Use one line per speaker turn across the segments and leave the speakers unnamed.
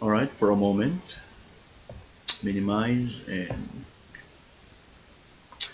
All right, for a moment, minimize and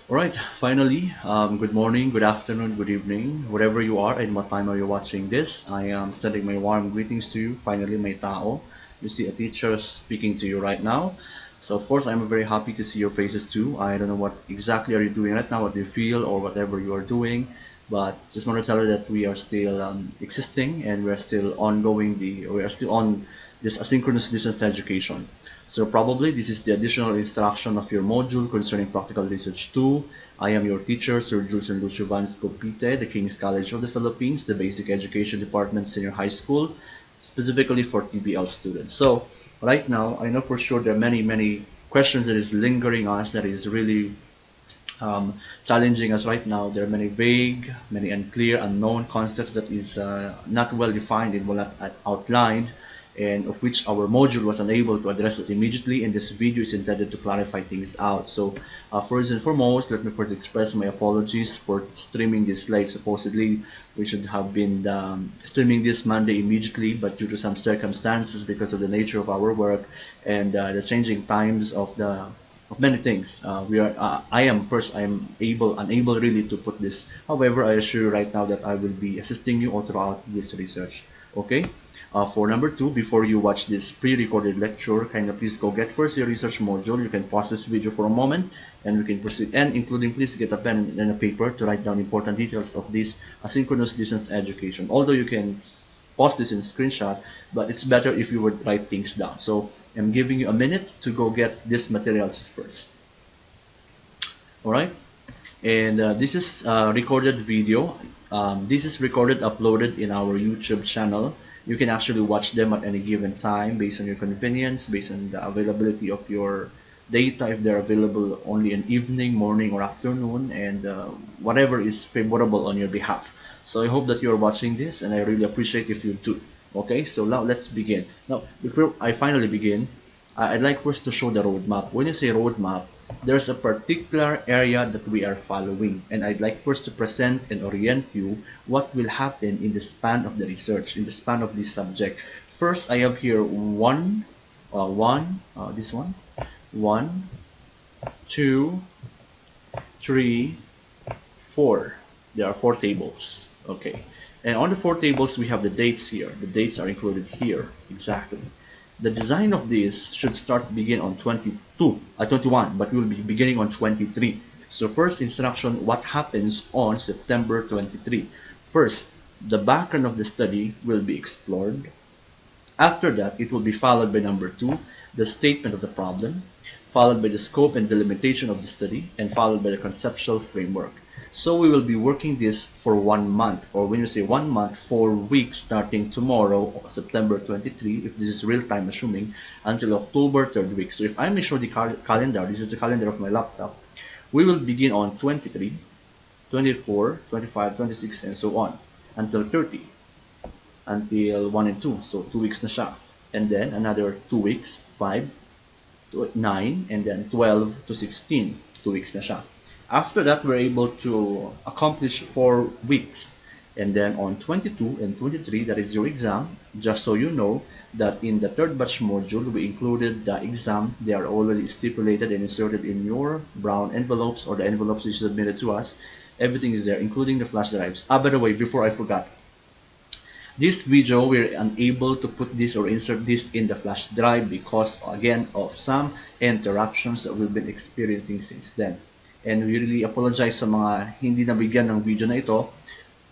all right. Finally, good morning, good afternoon, good evening, wherever you are and what time are you watching this. I am sending my warm greetings to you. Finally, my tao. You see a teacher speaking to you right now. So of course, I'm very happy to see your faces too. I don't know what exactly are you doing right now, what you feel or whatever you are doing, but just want to tell you that we are still existing and we are still ongoing. We are still on this asynchronous distance education. So probably this is the additional instruction of your module concerning practical research 2. I am your teacher, Sir Jules and Lucio Vance Copite, the King's College of the Philippines, the Basic Education Department Senior High School, specifically for TBL students. So right now, I know for sure there are many questions that is lingering us, that is really challenging us right now. There are many vague, many unclear, unknown concepts that is not well defined and well outlined, and of which our module was unable to address it immediately. And this video is intended to clarify things out. So, first and foremost, let me first express my apologies for streaming this late. Supposedly, we should have been streaming this Monday immediately, but due to some circumstances, because of the nature of our work and the changing times of many things. I am unable really to put this. However, I assure you right now that I will be assisting you all throughout this research. Okay. For number two, before you watch this pre-recorded lecture, kind of please go get first your research module. You can pause this video for a moment and we can proceed. And including, please get a pen and a paper to write down important details of this asynchronous distance education. Although you can pause this in screenshot, but it's better if you would write things down. So I'm giving you a minute to go get these materials first. All right, and this is recorded video. This is recorded, uploaded in our YouTube channel. You can actually watch them at any given time based on your convenience, based on the availability of your data, if they're available only in evening, morning, or afternoon, and whatever is favorable on your behalf. So I hope that you're watching this, and I really appreciate if you do. Okay, so now let's begin. Now, before I finally begin, I'd like first to show the roadmap. When you say roadmap, there's a particular area that we are following, and I'd like first to present and orient you what will happen in the span of the research, in the span of this subject. First, I have here this one, two, three, four. There are four tables. Okay. And on the four tables, we have the dates here. The dates are included here. Exactly. The design of this should begin on 21, but we will be beginning on 23. So first instruction, what happens on September 23? First, the background of the study will be explored. After that, it will be followed by number two, the statement of the problem, followed by the scope and delimitation of the study, and followed by the conceptual framework. So we will be working this for 1 month, or when you say 1 month, 4 weeks, starting tomorrow, September 23, if this is real time assuming, until October 3rd week. So if I may show the calendar, this is the calendar of my laptop, we will begin on 23, 24, 25, 26, and so on, until 30, until 1 and 2, so 2 weeks na siya. And then another 2 weeks, 5 to 9, and then 12 to 16, 2 weeks na siya. After that, we're able to accomplish 4 weeks. And then on 22 and 23, that is your exam. Just so you know that in the third batch module, we included the exam. They are already stipulated and inserted in your brown envelopes or the envelopes you submitted to us. Everything is there, including the flash drives. By the way, before I forgot, this video, we're unable to put this or insert this in the flash drive because, again, of some interruptions that we've been experiencing since then. And we really apologize sa mga hindi nabigyan ng video na ito.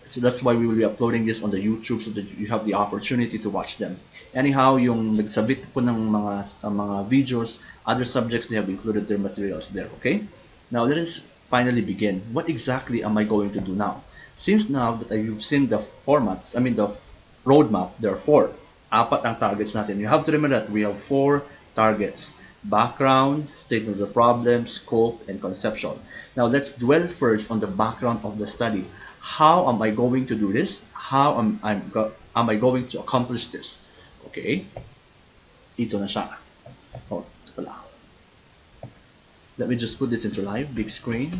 So that's why we will be uploading this on the YouTube so that you have the opportunity to watch them. Anyhow, yung nagsabit po ng mga videos, other subjects, they have included their materials there, okay? Now, let us finally begin. What exactly am I going to do now? Since now that you've seen the formats, the roadmap, there are four. Apat ang targets natin. You have to remember that we have four targets. Background, statement of the problem, scope, and conceptual. Now, let's dwell first on the background of the study. How am I going to do this? How am I going to accomplish this? Okay. Ito na siya. Oh, ito pala. Let me just put this into live, big screen.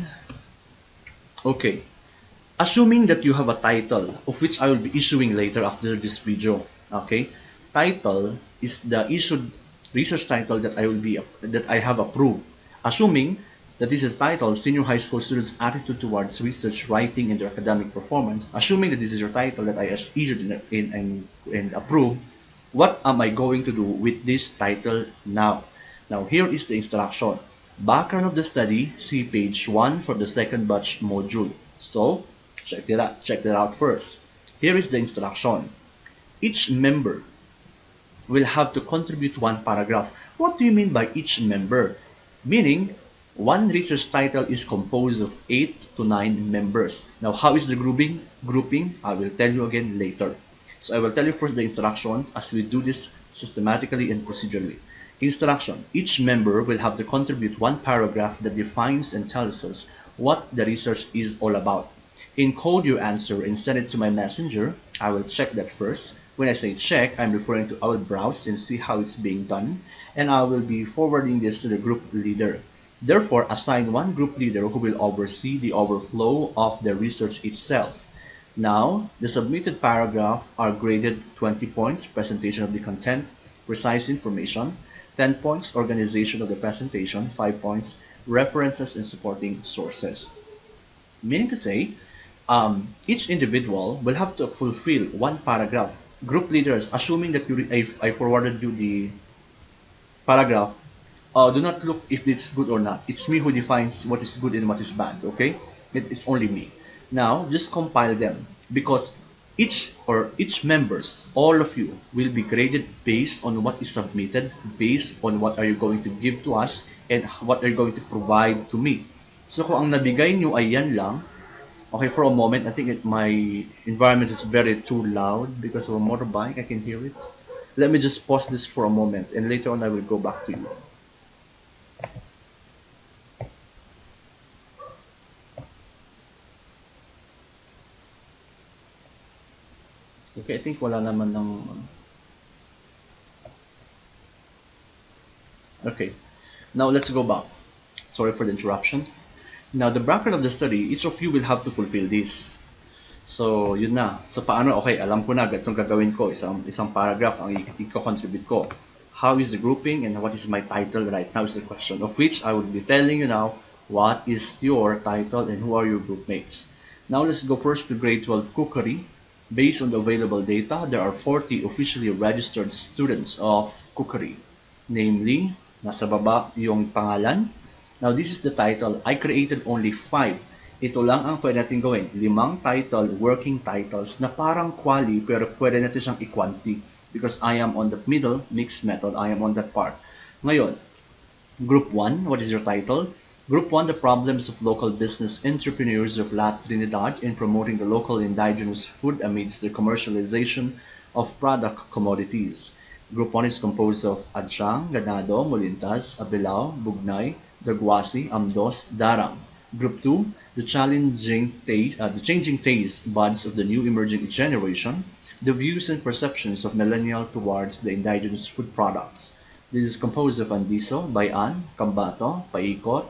Okay. Assuming that you have a title, of which I will be issuing later after this video. Okay. title is the issued research title that I have approved, assuming that this is titled Senior High School Students' Attitude Towards Research Writing and Their Academic Performance. Assuming that this is your title that I issued and approved, what am I going to do with this title now? Now, here is the instruction. Background of the study, see page 1 for the second batch module. So, check that out first. Here is the instruction. Each member will have to contribute one paragraph. What do you mean by each member? Meaning, one research title is composed of 8 to 9 members. Now, how is the grouping? Grouping, I will tell you again later. So I will tell you first the instructions as we do this systematically and procedurally. Instruction. Each member will have to contribute one paragraph that defines and tells us what the research is all about. Encode your answer and send it to my messenger. I will check that first. When I say check, I'm referring to I will browse and see how it's being done, and I will be forwarding this to the group leader. Therefore, assign one group leader who will oversee the overflow of the research itself. Now, the submitted paragraph are graded 20 points, presentation of the content, precise information, 10 points, organization of the presentation, 5 points, references and supporting sources. Meaning to say, each individual will have to fulfill one paragraph. Group leaders, assuming that I forwarded you the paragraph, do not look if it's good or not. It's me who defines what is good and what is bad, okay? It's only me. Now, just compile them because each members, all of you, will be graded based on what is submitted, based on what are you going to give to us, and what are you going to provide to me. So kung ang nabigay nyo ay yan lang, okay, for a moment, I think my environment is very too loud because of a motorbike. I can hear it. Let me just pause this for a moment and later on I will go back to you. Okay, I think wala naman ng... Okay, now let's go back. Sorry for the interruption. Now, the background of the study, each of you will have to fulfill this. So, yun na. So, paano? Okay, alam ko na, ganitong gagawin ko. Isang paragraph ang i-contribute ko. How is the grouping and what is my title right now is the question, of which I will be telling you now what is your title and who are your group mates. Now, let's go first to grade 12 cookery. Based on the available data, there are 40 officially registered students of cookery. Namely, nasa baba yung pangalan. Now, this is the title. I created only 5. Ito lang ang pwede natin gawin. 5 title, working titles, na parang quali, pero pwede natin siyang i-quanti. Because I am on the middle, mixed method, I am on that part. Ngayon, Group 1, what is your title? Group 1, the problems of local business entrepreneurs of La Trinidad in promoting the local indigenous food amidst the commercialization of product commodities. Group 1 is composed of Adjang, Ganado, Molintas, Abilao, Bugnay, Daguasi, Amdos, Darang. Group 2, the changing taste buds of the new emerging generation, the views and perceptions of millennial towards the indigenous food products. This is composed of Andiso, Bayan, Cambato, Paikot,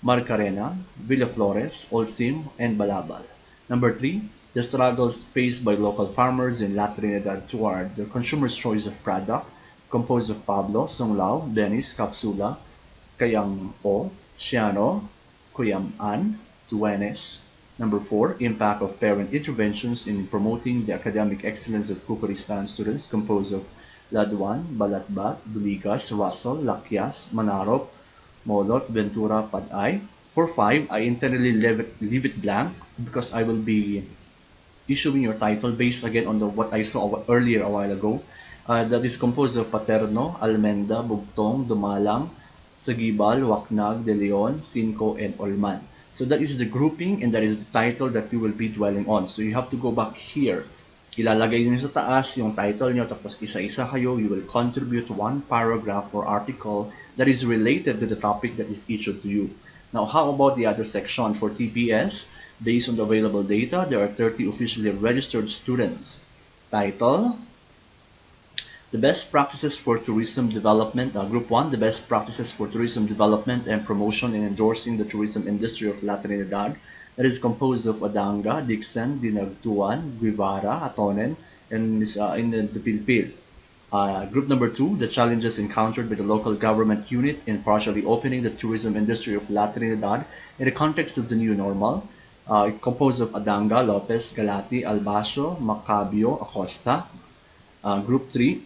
Marcarena, Villaflores, Olsim, and Balabal. Number 3, the struggles faced by local farmers in La Trinidad toward the consumer's choice of product, composed of Pablo, Songlao, Dennis, Capsula, Kayang O, Ciano, Kuyam-an, Tuenes. Number 4, impact of parent interventions in promoting the academic excellence of cookery stand students, composed of Laduan, Balatbat, Duligas, Russell, Lakyas, Manarop, Molot, Ventura, Paday. For 5, I internally leave it blank because I will be issuing your title based again on what I saw earlier a while ago. That is composed of Paterno, Almenda, Bugtong, Dumalang, Sagibal, Waknag, De Leon, Cinco, and Olman. So that is the grouping and that is the title that you will be dwelling on. So you have to go back here. Ilalagay nyo sa taas yung title nyo, tapos isa-isa kayo, you will contribute one paragraph or article that is related to the topic that is issued to you. Now, how about the other section for TPS? Based on the available data, there are 30 officially registered students. Title, the best practices for tourism development. Group 1, the best practices for tourism development and promotion and endorsing the tourism industry of La Trinidad. That is composed of Adanga, Dixon, Dinagtuan, Guevara, Atonen, and in the Pilpil. Group number two, the challenges encountered by the local government unit in partially opening the tourism industry of La Trinidad in the context of the new normal, composed of Adanga, Lopez, Galati, Albacio, Macabio, Acosta. Group three,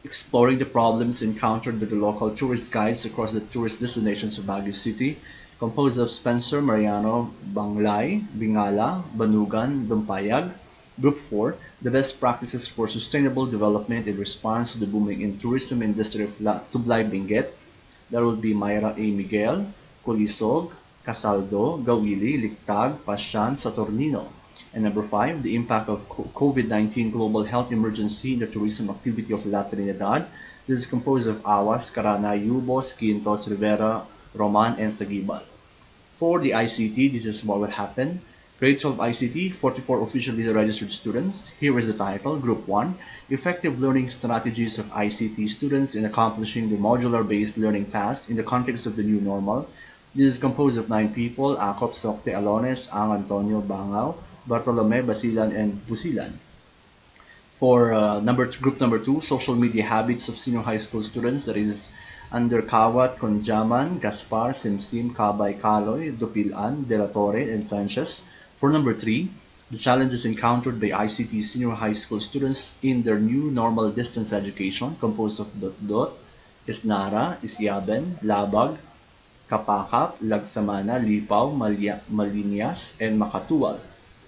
exploring the problems encountered by the local tourist guides across the tourist destinations of Baguio City, composed of Spencer, Mariano, Banglay, Bingala, Banugan, Dumpayag. Group 4, the best practices for sustainable development in response to the booming in tourism industry of Tublay Benguet. There will be Myra A. Miguel, Colisog, Casaldo, Gawili, Lictag, Pasyan, Saturnino. And number 5, the impact of COVID-19 global health emergency in the tourism activity of La Trinidad. This is composed of Awas, Carana, Yubos, Quintos, Rivera, Roman, and Sagibal. For the ICT, this is what will happen. Grade 12 ICT, 44 officially registered students. Here is the title, Group 1, Effective Learning Strategies of ICT Students in Accomplishing the Modular-Based Learning Tasks in the Context of the New Normal. This is composed of 9 people, Acop, Socte, Alones, Ang, Antonio, Bangao, Bartolome, Basilan, and Busilan. For group number 2, social media habits of senior high school students, that is under Kawat, Conjaman, Gaspar, Simsim, Kabay, Kaloy, Dupilan, De La Torre, and Sanchez. For number 3, the challenges encountered by ICT senior high school students in their new normal distance education, composed of Dot, Isnara, Isyaben, Labag, Kapakap, Lagsamana, Lipaw, Malinyas, and Makatuwal.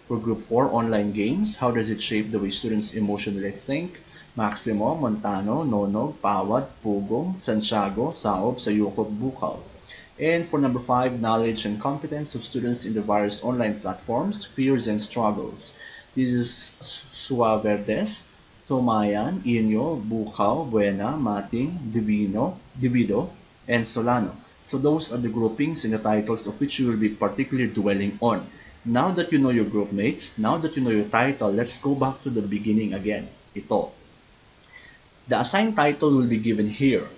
For Group 4, online games, how does it shape the way students emotionally think? Maximo, Montano, Nonog, Pawad, Pugong, Santiago, Saob, Sayukob, Bukaw. And for number 5, knowledge and competence of students in the various online platforms, fears and struggles. This is Suaverdes, Tomayan, Inyo, Bukaw, Buena, Mating, Divido, and Solano. So those are the groupings and the titles of which you will be particularly dwelling on. Now that you know your group mates, now that you know your title, let's go back to the beginning again. Ito. The assigned title will be given here.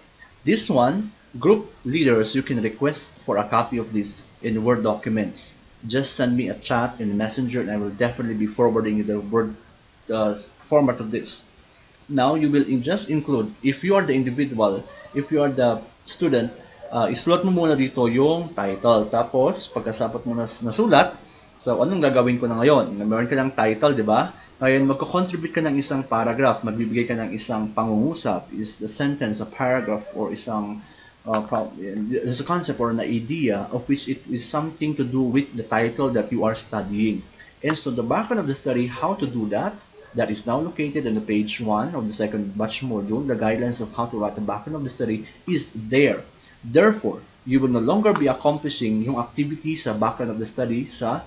This one, group leaders, you can request for a copy of this in Word documents. Just send me a chat in Messenger and I will definitely be forwarding you the Word format of this. Now you will just include, if you are the individual, if you are the student, isulat mo muna dito yung title. Tapos, pagkasapot mo na nasulat, so anong gagawin ko na ngayon? Meron ka ng title, di ba? Ngayon, magko-contribute ka ng isang paragraph, magbibigay ka ng isang pangungusap, is a sentence, a paragraph, or isang there's a concept or an idea of which it is something to do with the title that you are studying. And so the background of the study, how to do that, that is now located on the page 1 of the second batch module. The guidelines of how to write the background of the study is there. Therefore, you will no longer be accomplishing yung activities sa background of the study sa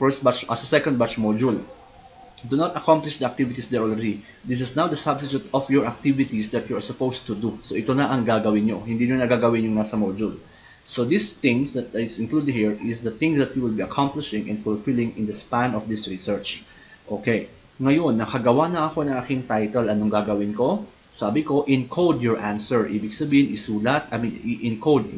first batch, as a second batch module. Do not accomplish the activities there already. This is now the substitute of your activities that you are supposed to do. So ito na ang gagawin nyo. Hindi nyo na gagawin yung nasa module. So these things that is included here is the things that you will be accomplishing and fulfilling in the span of this research. Okay. Ngayon, nakagawa na ako ng aking title. Anong gagawin ko? Sabi ko, encode your answer. Ibig sabihin, isulat, encode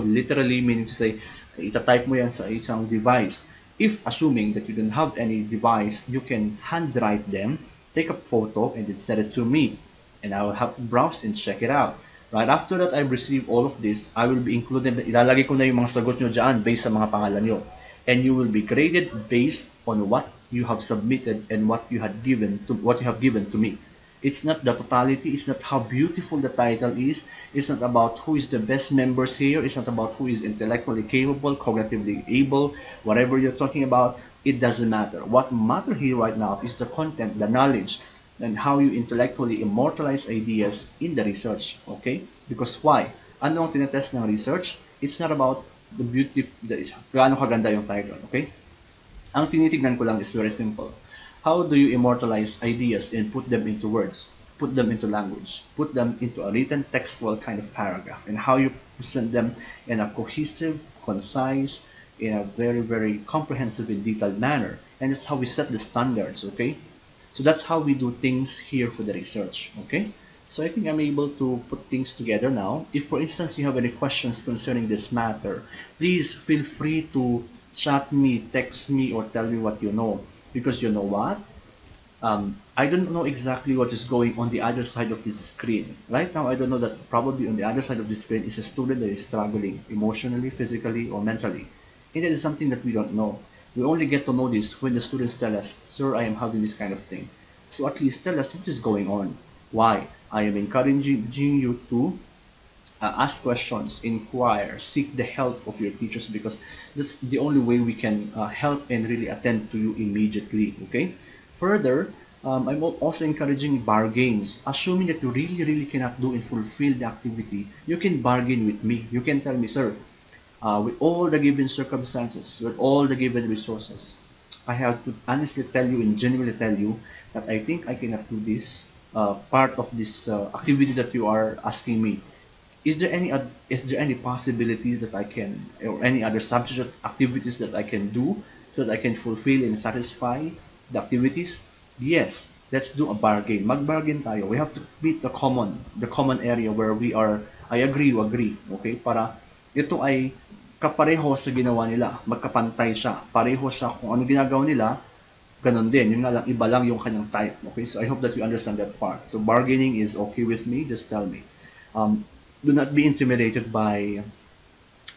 literally meaning to say, itatype mo yan sa isang device. If assuming that you don't have any device, you can handwrite them, take a photo, and then send it to me. And I will have to browse and check it out. Right after that, I've received all of this, I will be including, ilalagay ko na yung mga sagot nyo dyan based sa mga pangalan nyo. And you will be graded based on what you have submitted and what you have given to me. It's not the totality, it's not how beautiful the title is, it's not about who is the best members here, it's not about who is intellectually capable, cognitively able, whatever you're talking about, it doesn't matter. What matters here right now is the content, the knowledge, and how you intellectually immortalize ideas in the research, okay? Because why? Ano ang tinetest ng research? It's not about the beauty, gaano kaganda yung title, okay? Ang tinitignan ko lang is very simple. How do you immortalize ideas and put them into words, put them into language, put them into a written textual kind of paragraph, and how you present them in a cohesive, concise, in a very, very comprehensive and detailed manner. And that's how we set the standards, okay? So that's how we do things here for the research, okay? So I think I'm able to put things together now. If, for instance, you have any questions concerning this matter, please feel free to chat me, text me, or tell me what you know. Because you know what? I don't know exactly what is going on the other side of this screen. Right now, I don't know that probably on the other side of the screen is a student that is struggling emotionally, physically, or mentally. And that is something that we don't know. We only get to know this when the students tell us, Sir, I am having this kind of thing. So at least tell us what is going on. Why? I am encouraging you to ask questions, inquire, seek the help of your teachers because that's the only way we can help and really attend to you immediately. Okay. Further, I'm also encouraging bargains. Assuming that you really, really cannot do and fulfill the activity, you can bargain with me. You can tell me, sir, with all the given circumstances, with all the given resources, I have to honestly tell you and genuinely tell you that I think I cannot do this part of this activity that you are asking me. Is there any possibilities that I can or any other substitute activities that I can do so that I can fulfill and satisfy the activities? Yes, let's do a bargain. Mag-bargain tayo. We have to meet the common area where we are I agree, you agree. Okay? Para ito ay kapareho sa ginawa nila. Magkapantay siya. Pareho siya kung ano ginagawa nila, ganun din. Yung nga lang, iba lang yung kanyang type. Okay? So I hope that you understand that part. So bargaining is okay with me. Just tell me. Um, do not be intimidated by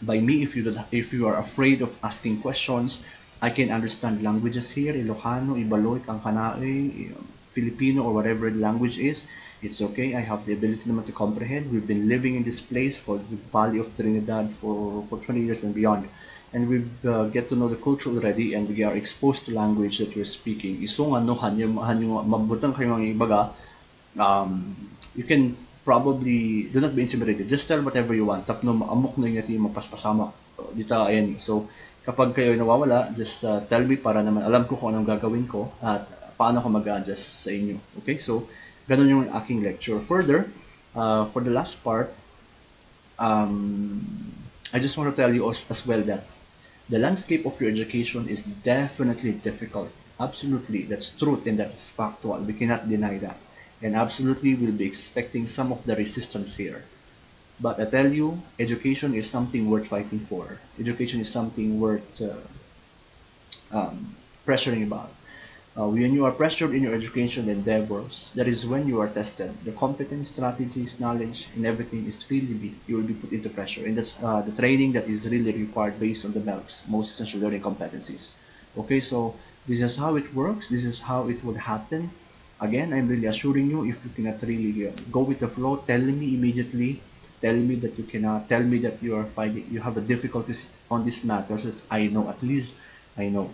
me if you are afraid of asking questions. I can understand languages here, Ilocano, Ibaloy, Kangkanae, Filipino, or whatever the language is. It's okay. I have the ability naman to comprehend. We've been living in this place for the Valley of Trinidad for 20 years and beyond. And we get to know the culture already and we are exposed to language that we're speaking. Iso nga no, hanyo mabutang kayo ng ibaga, you can probably do not be intimidated. Just tell whatever you want. Tapno amok na yung mapaspasamak. Dito, ayan. So, kapag kayo nawawala, just tell me para naman alam ko kung anong gagawin ko at paano ko mag-adjust sa inyo. Okay? So, ganun yung aking lecture. Further, for the last part, um, I just want to tell you as well that the landscape of your education is definitely difficult. Absolutely, that's truth and that's factual. We cannot deny that. And absolutely, we'll be expecting some of the resistance here. But I tell you, education is something worth fighting for. Education is something worth pressuring about. When you are pressured in your education endeavors, that is when you are tested. The competence, strategies, knowledge, and everything is really you will be put into pressure, and that's the training that is really required based on the MELCs, most essential learning competencies. Okay, so this is how it works. This is how it would happen. Again, I'm really assuring you, if you cannot really go with the flow, tell me immediately. Tell me that you cannot. Tell me that you are finding you have a difficulties on this matter, so that I know at least I know.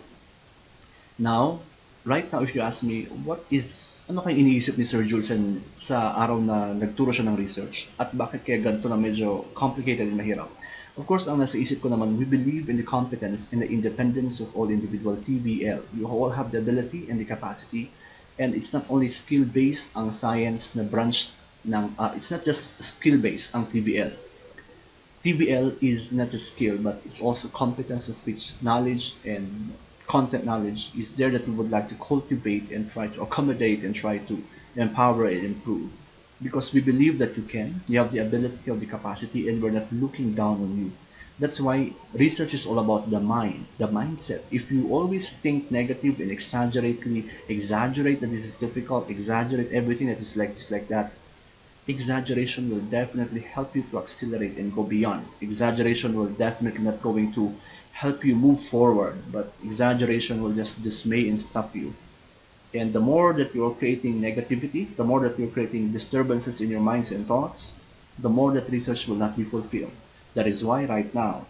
Now, right now, if you ask me, ano kaya iniisip ni Sir Jules sa araw na nagturo siya ng research at bakit kaya ganito na medyo complicated and mahirap? Of course, ang nasa isip ko naman, we believe in the competence and the independence of all individual TBL. You all have the ability and the capacity, and it's not only skill-based ang science na branch it's not just skill-based ang TBL. TBL is not a skill, but it's also competence of which knowledge and content knowledge is there that we would like to cultivate and try to accommodate and try to empower and improve. Because we believe that you have the ability, you have the capacity, and we're not looking down on you. That's why research is all about the mind, the mindset. If you always think negative and exaggerate that this is difficult, exaggerate everything that is like this, like that, exaggeration will definitely help you to accelerate and go beyond. Exaggeration will definitely not going to help you move forward, but exaggeration will just dismay and stop you. And the more that you're creating negativity, the more that you're creating disturbances in your minds and thoughts, the more that research will not be fulfilled. That is why right now,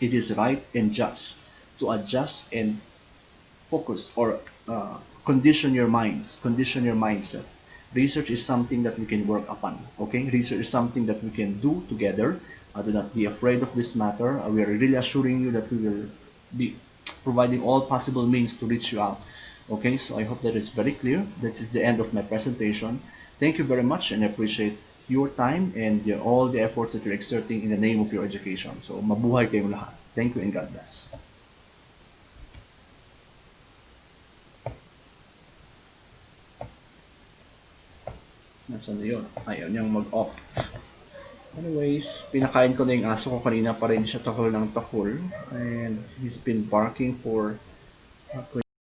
it is right and just to adjust and focus or condition your minds, condition your mindset. Research is something that we can work upon. Okay, research is something that we can do together. Do not be afraid of this matter. We are really assuring you that we will be providing all possible means to reach you out. Okay, so I hope that is very clear. This is the end of my presentation. Thank you very much, and I appreciate your time and all the efforts that you're exerting in the name of your education. So mabuhay kayong lahat. Thank you and God bless. Nasaan na yun? Ayaw niyang mag-off. Anyways, pinakain ko na yung aso ko kanina pa rin siya takol ng takol. And he's been barking for